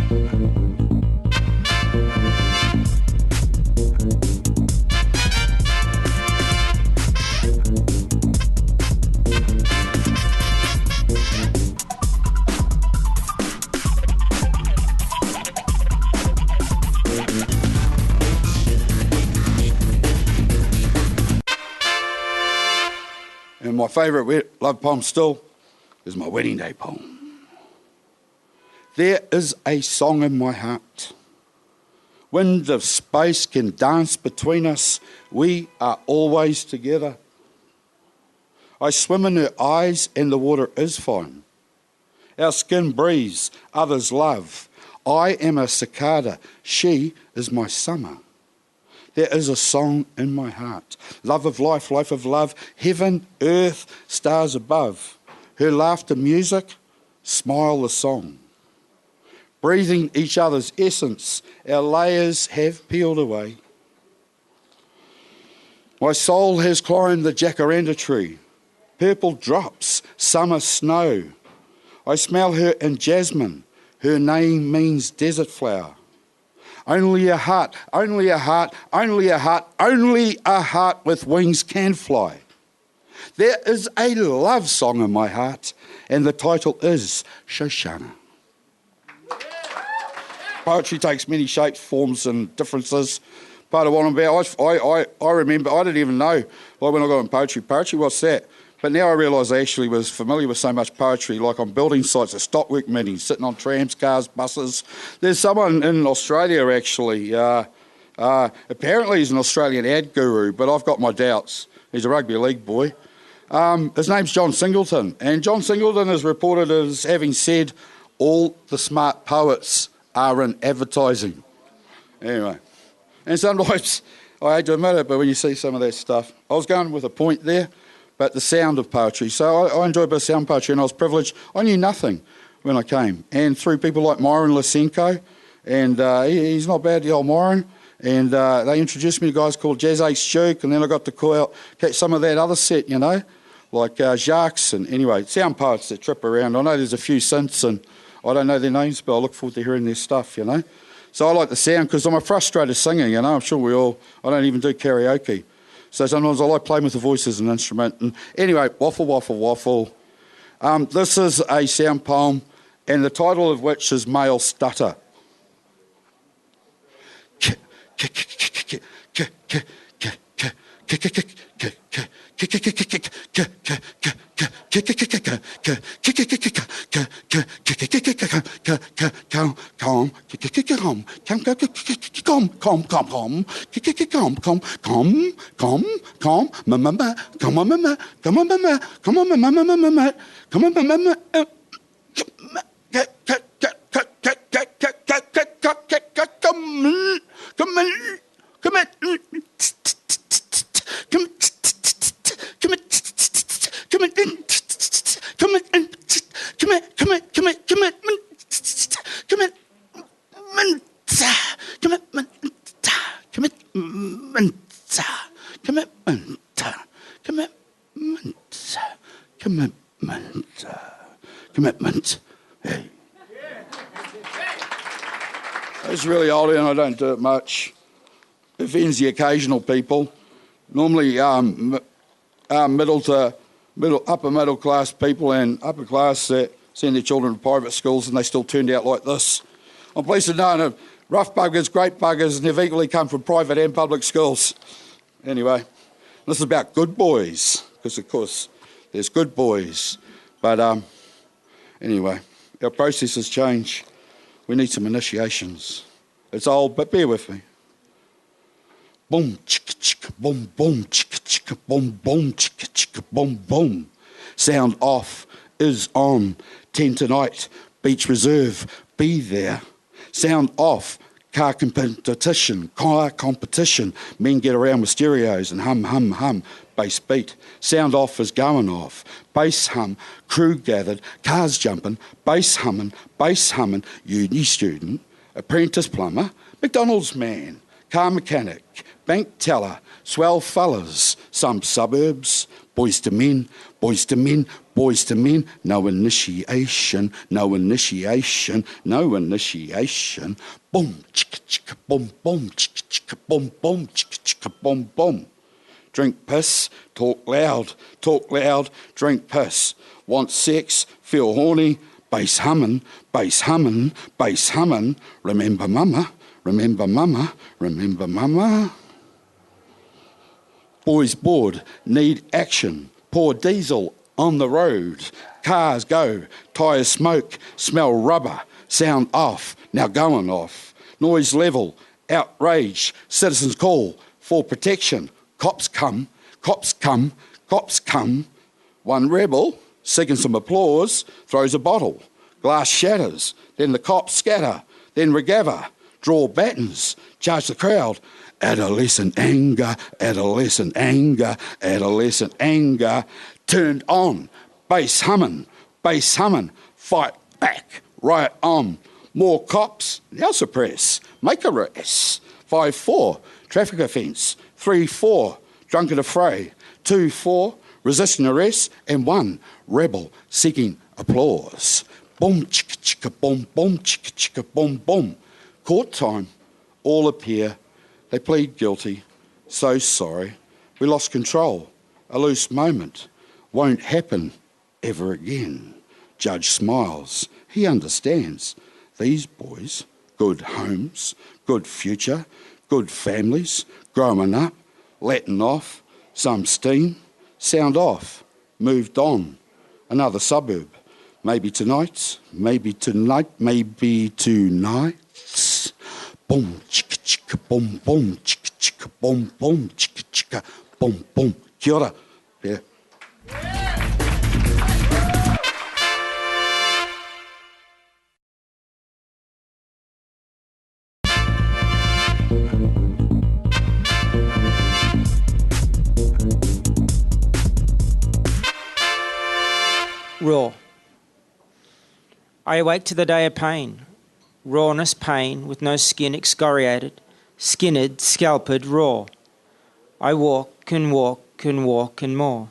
And my favourite love poem still is my wedding day poem. There is a song in my heart. Wind of space can dance between us. We are always together. I swim in her eyes and the water is fine. Our skin breathes, others love. I am a cicada, she is my summer. There is a song in my heart. Love of life, life of love, heaven, earth, stars above. Her laughter, music, smile the song. Breathing each other's essence, our layers have peeled away. My soul has climbed the jacaranda tree. Purple drops, summer snow. I smell her in jasmine. Her name means desert flower. Only a heart, only a heart, only a heart, only a heart with wings can fly. There is a love song in my heart, and the title is Shoshana. Poetry takes many shapes, forms, and differences. Part of what I'm about, I remember, I didn't even know, like when I got in poetry, what's that? But now I realise I actually was familiar with so much poetry, like on building sites, at stockwork meetings, sitting on trams, cars, buses. There's someone in Australia actually, apparently he's an Australian ad guru, but I've got my doubts. He's a rugby league boy. His name's John Singleton, and John Singleton is reported as having said, all the smart poets are in advertising. Anyway, and sometimes, I hate to admit it, but when you see some of that stuff, I was going with a point there, but the sound of poetry. So I enjoy a bit of sound poetry, and I was privileged. I knew nothing when I came. And through people like Myron Lysenko, and he's not bad, the old Myron, and they introduced me to guys called Jazz Ace Duke, and then I got to catch some of that other set, you know, like Jacques, and anyway, sound poets that trip around. I know there's a few synths, and I don't know their names, but I look forward to hearing their stuff, you know. So I like the sound, because I'm a frustrated singer, you know. I'm sure I don't even do karaoke. So sometimes I like playing with the voice as an instrument. And anyway, waffle, waffle, waffle. This is a sound poem, and the title of which is Male Stutter. Commitment. Hey. It's really old and I don't do it much. It offends the occasional people. Normally upper middle class people and upper class that send their children to private schools and they still turned out like this. I'm pleased to know that rough buggers, great buggers, and they've equally come from private and public schools. Anyway, this is about good boys, because of course there's good boys. But anyway, our processes change. We need some initiations. It's old, but bear with me. Boom, chicka, chicka, boom, boom, chicka, chicka, boom, boom, chicka, chicka, boom, boom. Sound off is on. 10 tonight, Beach Reserve, be there. Sound off, car competition, men get around with stereos and hum, hum, hum, bass beat. Sound off is going off, bass hum, crew gathered, cars jumping, bass humming, uni student, apprentice plumber, McDonald's man, car mechanic, bank teller, swell fellas, some suburbs, boys to men, Boys to men, no initiation, no initiation, no initiation. Boom, chicka chicka boom, boom, chicka chicka boom, boom, chicka chicka boom, boom. Drink piss, talk loud, drink piss. Want sex, feel horny, bass humming, bass humming, bass humming. Remember mama, remember mama, remember mama. Boys bored, need action. Pour diesel on the road. Cars go, tyres smoke, smell rubber, sound off, now going off. Noise level, outrage, citizens call for protection. Cops come, cops come, cops come. One rebel, seeking some applause, throws a bottle. Glass shatters, then the cops scatter, then regather, draw batons, charge the crowd. Adolescent anger, adolescent anger, adolescent anger. Turned on, bass humming, fight back, riot on. More cops, now suppress, make arrests. 5-4, traffic offence. 3-4, drunken affray. 2-4, resisting arrest. And 1, rebel seeking applause. Boom, chicka chicka boom, boom, chicka chicka boom, boom. Court time, all appear. They plead guilty. So sorry. We lost control. A loose moment. Won't happen ever again. Judge smiles. He understands. These boys, good homes, good future, good families, growing up, letting off, some steam, sound off, moved on. Another suburb. Maybe tonight, maybe tonight, maybe tonight. Boom, chicka chicka, boom, boom, chicka chicka, boom, boom, chicka chicka, boom, boom. Kia ora. Yeah. Raw. I awake to the day of pain. Rawness, pain, with no skin excoriated, skinned, scalped, raw. I walk and walk and walk and more.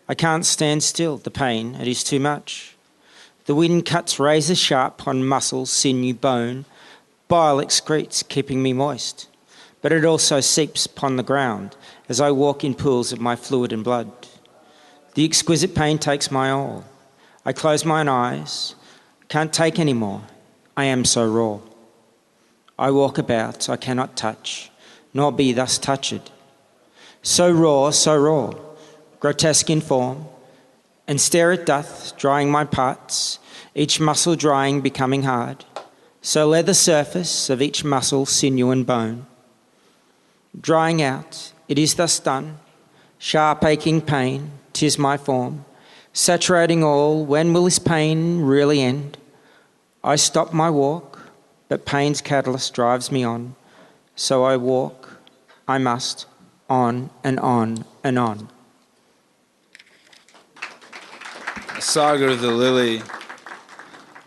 I can't stand still, the pain, it is too much. The wind cuts razor sharp on muscle, sinew, bone. Bile excretes, keeping me moist. But it also seeps upon the ground as I walk in pools of my fluid and blood. The exquisite pain takes my all. I close mine eyes, can't take any more. I am so raw. I walk about, I cannot touch, nor be thus touched. So raw, grotesque in form, and stare it doth, drying my parts, each muscle drying, becoming hard. So leather surface of each muscle, sinew and bone. Drying out, it is thus done, sharp aching pain, 'tis my form, saturating all. When will this pain really end? I stop my walk, but pain's catalyst drives me on. So I walk, I must, on and on and on. Saga of the Lily.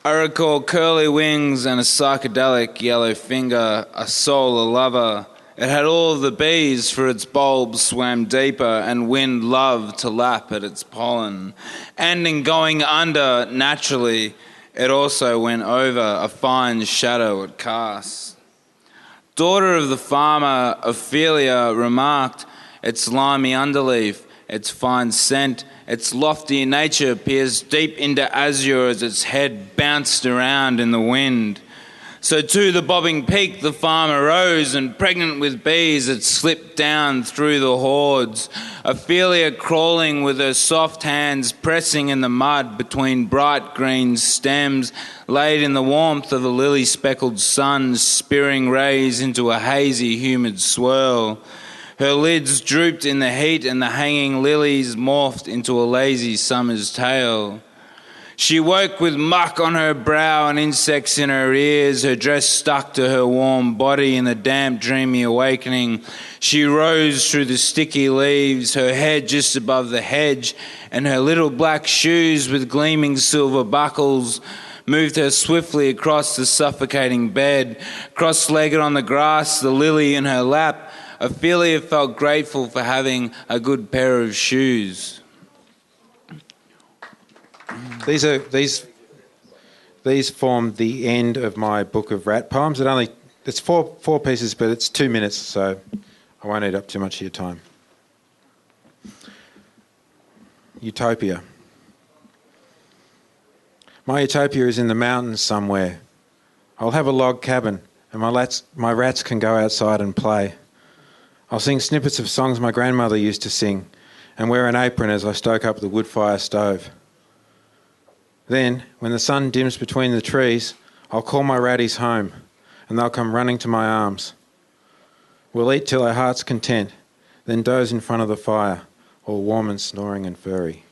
I recall curly wings and a psychedelic yellow finger, a soul, a lover. It had all the bees for its bulbs swam deeper, and wind loved to lap at its pollen. And in going under naturally, it also went over a fine shadow it cast. Daughter of the farmer, Ophelia remarked, its limy underleaf, its fine scent, its lofty nature pierced deep into azure as its head bounced around in the wind. So to the bobbing peak the farmer rose, and pregnant with bees it slipped down through the hordes. Ophelia crawling with her soft hands pressing in the mud between bright green stems, laid in the warmth of a lily-speckled sun, spearing rays into a hazy humid swirl. Her lids drooped in the heat, and the hanging lilies morphed into a lazy summer's tale. She woke with muck on her brow and insects in her ears, her dress stuck to her warm body in the damp, dreamy awakening. She rose through the sticky leaves, her head just above the hedge, and her little black shoes with gleaming silver buckles moved her swiftly across the suffocating bed. Cross-legged on the grass, the lily in her lap, Ophelia felt grateful for having a good pair of shoes. These form the end of my book of rat poems. It's four pieces, but it's 2 minutes, so I won't eat up too much of your time. Utopia. My utopia is in the mountains somewhere. I'll have a log cabin and my rats can go outside and play. I'll sing snippets of songs my grandmother used to sing and wear an apron as I stoke up the wood fire stove. Then, when the sun dims between the trees, I'll call my ratties home and they'll come running to my arms. We'll eat till our heart's content, then doze in front of the fire, all warm and snoring and furry.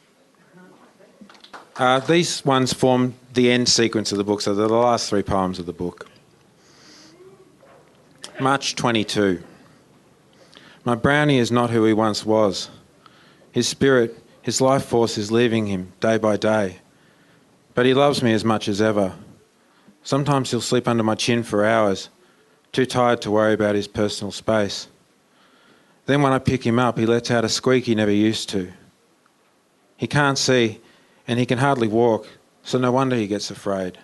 These ones form the end sequence of the book, so they're the last 3 poems of the book. March 22. My brownie is not who he once was. His spirit, his life force is leaving him day by day. But he loves me as much as ever. Sometimes he'll sleep under my chin for hours, too tired to worry about his personal space. Then when I pick him up, he lets out a squeak he never used to. He can't see, and he can hardly walk, so no wonder he gets afraid.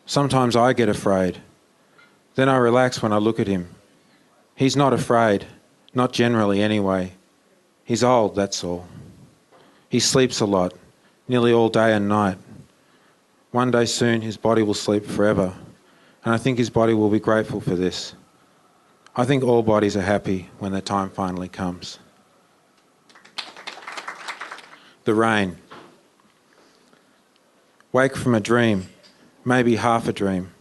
Sometimes I get afraid. Then I relax when I look at him. He's not afraid, not generally anyway. He's old, that's all. He sleeps a lot, nearly all day and night. One day soon his body will sleep forever, and I think his body will be grateful for this. I think all bodies are happy when their time finally comes. The rain. Wake from a dream, maybe half a dream.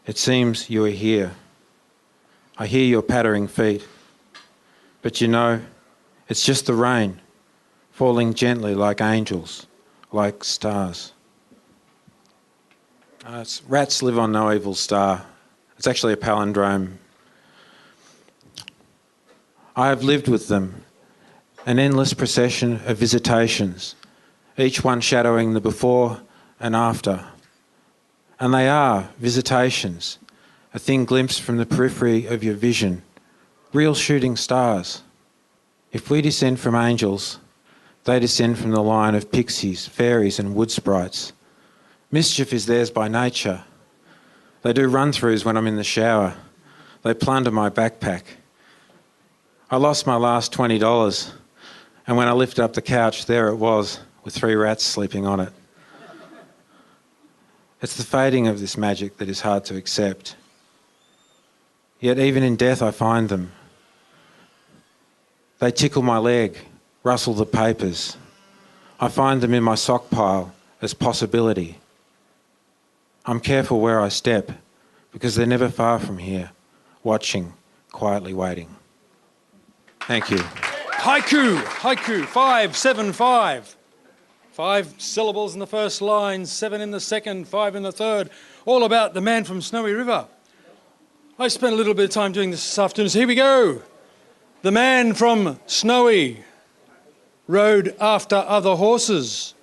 It seems you are here. I hear your pattering feet. But you know, it's just the rain, falling gently like angels, like stars. Rats live on no evil star. It's actually a palindrome. I have lived with them, an endless procession of visitations, each one shadowing the before and after. And they are visitations, a thin glimpse from the periphery of your vision, real shooting stars. If we descend from angels, they descend from the line of pixies, fairies and wood sprites. Mischief is theirs by nature. They do run-throughs when I'm in the shower. They plunder my backpack. I lost my last $20, and when I lifted up the couch, there it was, with 3 rats sleeping on it. It's the fading of this magic that is hard to accept. Yet even in death I find them. They tickle my leg, rustle the papers. I find them in my sock pile as possibility. I'm careful where I step, because they're never far from here, watching, quietly waiting. Thank you. Haiku, 5-7-5. 5 syllables in the first line, 7 in the second, 5 in the third. All about the man from Snowy River. I spent a little bit of time doing this afternoon, so here we go. The man from Snowy rode after other horses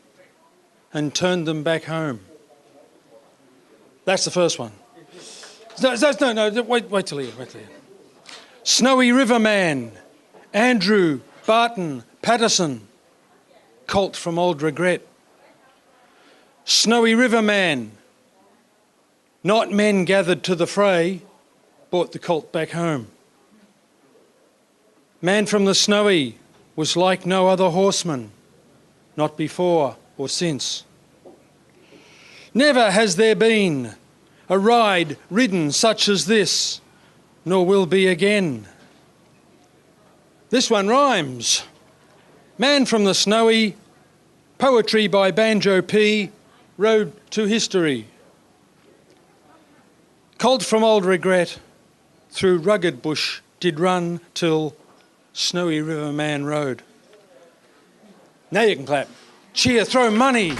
and turned them back home. That's the first one. No, wait till here. Snowy River man, Andrew Barton Patterson, colt from Old Regret. Snowy River man, not men gathered to the fray, brought the colt back home. Man from the Snowy was like no other horseman, not before or since. Never has there been a ride ridden such as this, nor will be again. This one rhymes. Man from the Snowy, poetry by Banjo P, road to history. Colt from Old Regret, through rugged bush did run till Snowy River man rode. Now you can clap. Cheer, throw money.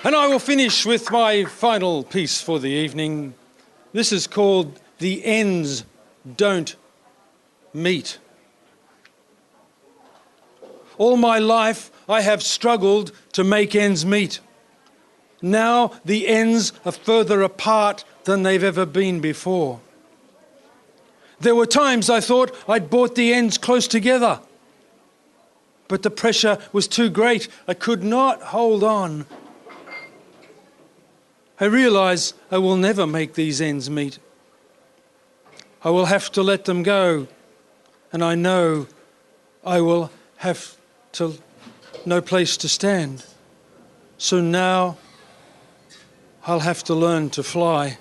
And I will finish with my final piece for the evening. This is called The Ends Don't Meet. All my life I have struggled to make ends meet. Now the ends are further apart than they've ever been before. There were times I thought I'd brought the ends close together, but the pressure was too great. I could not hold on. I realise I will never make these ends meet. I will have to let them go, and I know I will have no place to stand. So now I'll have to learn to fly.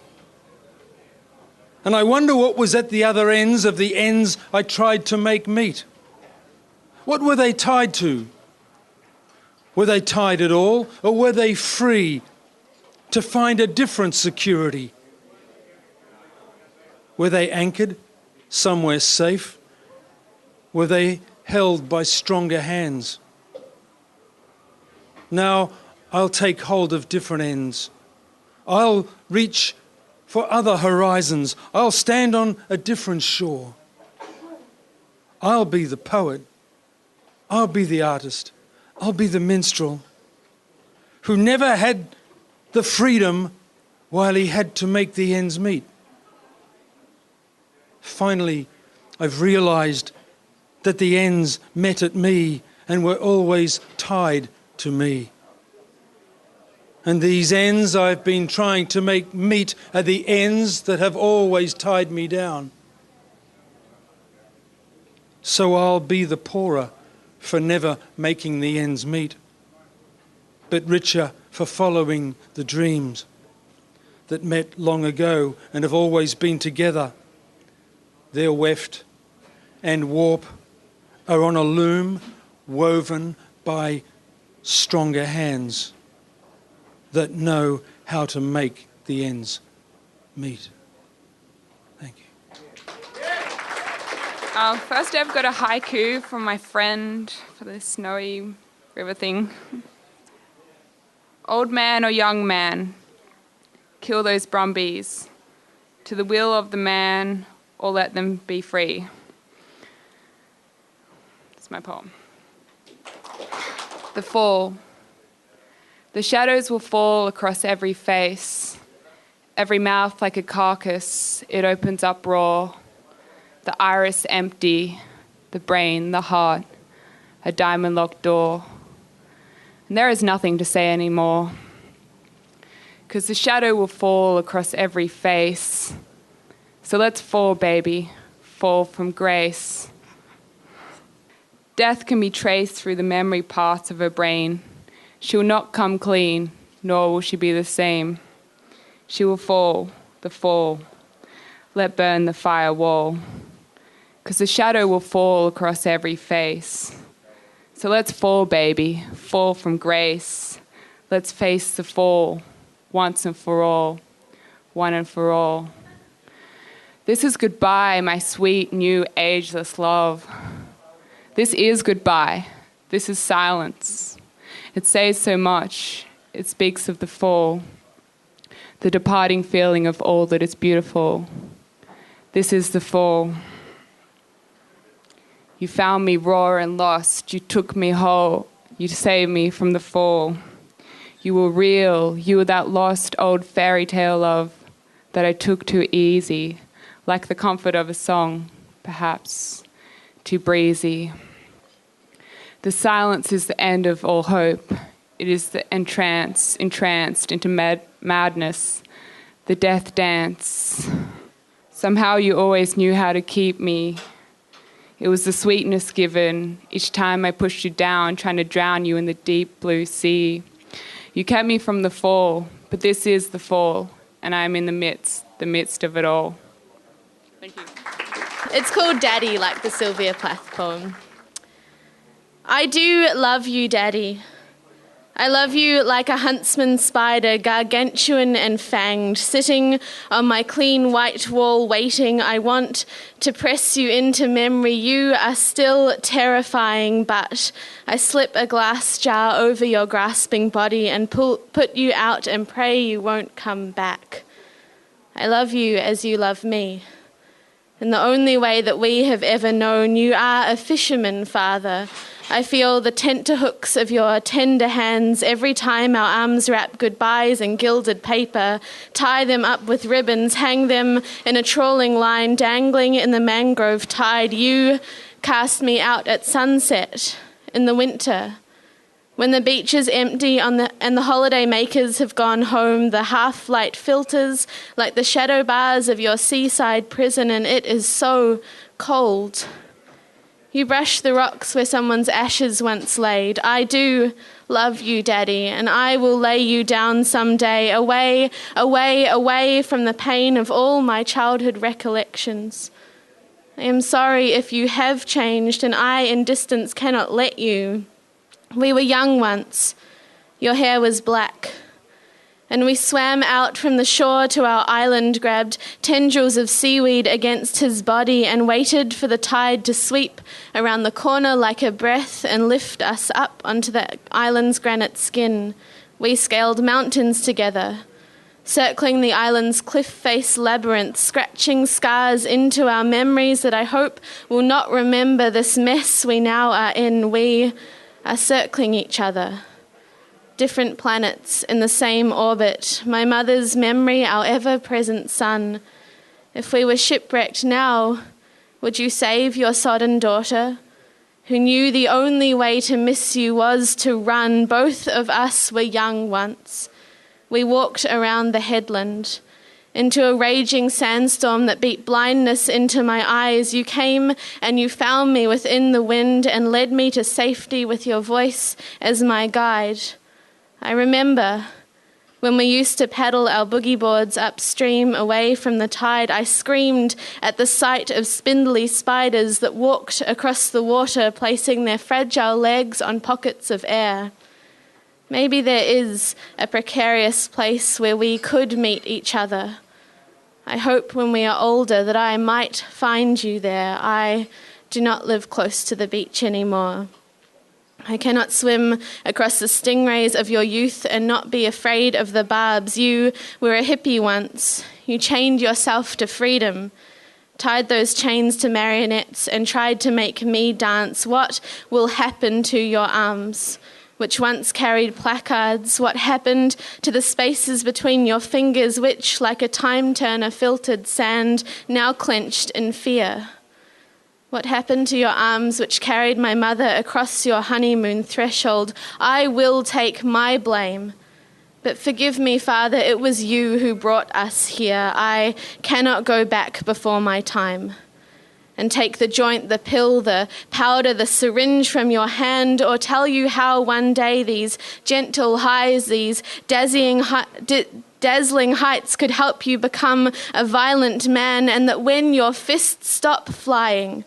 And I wonder what was at the other ends of the ends I tried to make meet. What were they tied to? Were they tied at all, or were they free to find a different security? Were they anchored somewhere safe? Were they held by stronger hands? Now I'll take hold of different ends. I'll reach for other horizons. I'll stand on a different shore. I'll be the poet. I'll be the artist. I'll be the minstrel who never had the freedom while he had to make the ends meet. Finally, I've realized that the ends met at me and were always tied to me. And these ends I've been trying to make meet are the ends that have always tied me down. So I'll be the poorer for never making the ends meet, but richer for following the dreams that met long ago and have always been together. Their weft and warp are on a loom woven by stronger hands that know how to make the ends meet. Thank you. First I've got a haiku from my friend for the snowy river thing. Old man or young man, kill those brumbies. To the will of the man, or let them be free. That's my poem. The fall. The shadows will fall across every face, every mouth like a carcass, it opens up raw, the iris empty, the brain, the heart, a diamond-locked door. And there is nothing to say anymore, because the shadow will fall across every face. So let's fall, baby, fall from grace. Death can be traced through the memory parts of her brain. She will not come clean, nor will she be the same. She will fall, the fall. Let burn the fire wall. 'Cause the shadow will fall across every face. So let's fall, baby, fall from grace. Let's face the fall, once and for all, one and for all. This is goodbye, my sweet, new, ageless love. This is goodbye. This is silence. It says so much. It speaks of the fall, the departing feeling of all that is beautiful. This is the fall. You found me raw and lost. You took me whole. You saved me from the fall. You were real. You were that lost old fairy tale love that I took too easy, like the comfort of a song, perhaps, too breezy. The silence is the end of all hope. It is the entranced into madness, the death dance. Somehow you always knew how to keep me. It was the sweetness given each time I pushed you down, trying to drown you in the deep blue sea. You kept me from the fall, but this is the fall, and I am in the midst of it all. Thank you. It's called Daddy, like the Sylvia Plath poem. I do love you, Daddy. I love you like a huntsman spider, gargantuan and fanged, sitting on my clean white wall waiting. I want to press you into memory. You are still terrifying, but I slip a glass jar over your grasping body and put you out and pray you won't come back. I love you as you love me. In the only way that we have ever known, you are a fisherman, Father, I feel the tenterhooks of your tender hands every time our arms wrap goodbyes in gilded paper, tie them up with ribbons, hang them in a trawling line dangling in the mangrove tide. You cast me out at sunset in the winter, when the beach is empty and the holiday makers have gone home. The half-light filters like the shadow bars of your seaside prison, and it is so cold. You brush the rocks where someone's ashes once laid. I do love you, Daddy, and I will lay you down someday, away, away, away from the pain of all my childhood recollections. I am sorry if you have changed, and I in distance cannot let you. We were young once. Your hair was black. And we swam out from the shore to our island, grabbed tendrils of seaweed against his body, and waited for the tide to sweep around the corner like a breath and lift us up onto the island's granite skin. We scaled mountains together, circling the island's cliff-face labyrinth, scratching scars into our memories that I hope will not remember this mess we now are in. We are circling each other. Different planets in the same orbit. My mother's memory, our ever-present sun. If we were shipwrecked now, would you save your sodden daughter, who knew the only way to miss you was to run? Both of us were young once. We walked around the headland, into a raging sandstorm that beat blindness into my eyes. You came and you found me within the wind and led me to safety with your voice as my guide. I remember when we used to paddle our boogie boards upstream away from the tide. I screamed at the sight of spindly spiders that walked across the water, placing their fragile legs on pockets of air. Maybe there is a precarious place where we could meet each other. I hope when we are older that I might find you there. I do not live close to the beach anymore. I cannot swim across the stingrays of your youth and not be afraid of the barbs. You were a hippie once. You chained yourself to freedom, tied those chains to marionettes and tried to make me dance. What will happen to your arms, which once carried placards? What happened to the spaces between your fingers, which, like a time-turner, filtered sand, now clenched in fear? What happened to your arms which carried my mother across your honeymoon threshold? I will take my blame. But forgive me, Father, it was you who brought us here. I cannot go back before my time and take the joint, the pill, the powder, the syringe from your hand, or tell you how one day these gentle highs, these dazzling heights could help you become a violent man, and that when your fists stop flying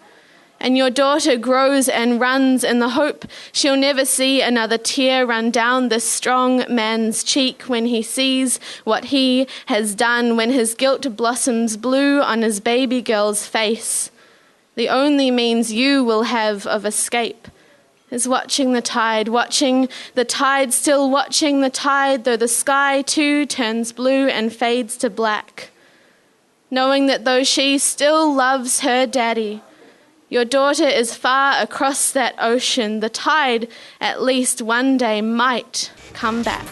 and your daughter grows and runs in the hope she'll never see another tear run down this strong man's cheek when he sees what he has done, when his guilt blossoms blue on his baby girl's face, the only means you will have of escape is watching the tide, still watching the tide, though the sky too turns blue and fades to black. Knowing that though she still loves her daddy, your daughter is far across that ocean, the tide at least one day might come back.